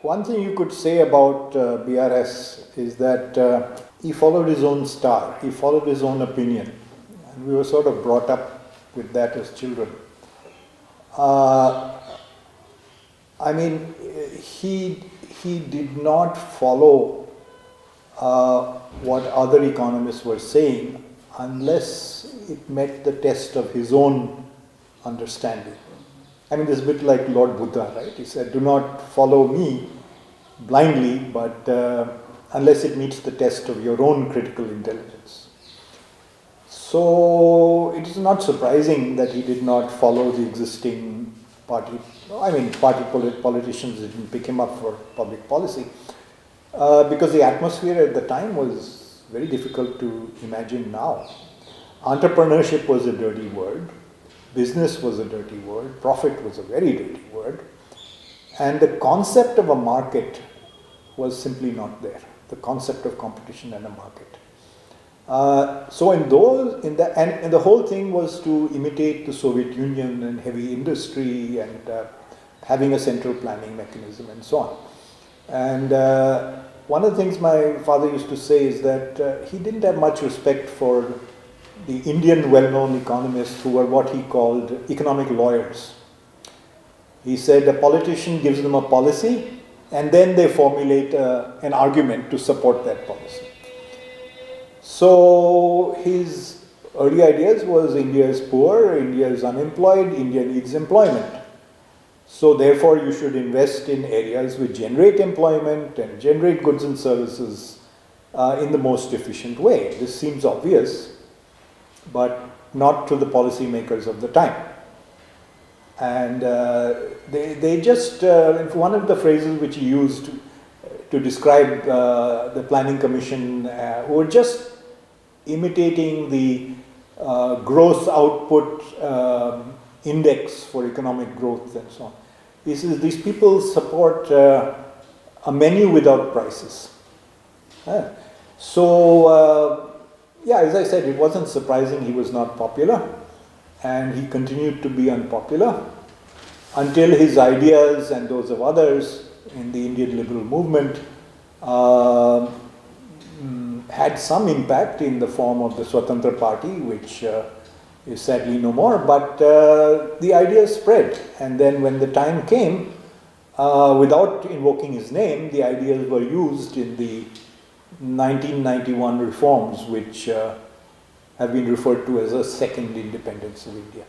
one thing you could say about BRS is that he followed his own star, he followed his own opinion. And we were sort of brought up with that as children. I mean, he did not follow what other economists were saying unless it met the test of his own understanding. I mean, it's a bit like Lord Buddha, right? He said, do not follow me blindly, but unless it meets the test of your own critical intelligence. So it is not surprising that he did not follow the existing party. I mean, politicians didn't pick him up for public policy because the atmosphere at the time was very difficult to imagine now. Entrepreneurship was a dirty word. Business was a dirty word. Profit was a very dirty word. And the concept of a market was simply not there. The concept of competition and a market. And the whole thing was to imitate the Soviet Union and heavy industry and having a central planning mechanism and so on. And one of the things my father used to say is that he didn't have much respect for the Indian well-known economists who were what he called economic lawyers. He said a politician gives them a policy and then they formulate an argument to support that policy. So his early ideas was India is poor, India is unemployed, India needs employment. So therefore you should invest in areas which generate employment and generate goods and services in the most efficient way. This seems obvious, but not to the policymakers of the time. And they just, one of the phrases which he used to describe the Planning Commission were just imitating the gross output index for economic growth and so on. He says these people support a menu without prices. Yeah, as I said, it wasn't surprising he was not popular, and he continued to be unpopular until his ideas and those of others in the Indian liberal movement had some impact in the form of the Swatantra Party, which is sadly no more, but the ideas spread. And then when the time came, without invoking his name, the ideas were used in the 1991 reforms, which have been referred to as a second independence of India.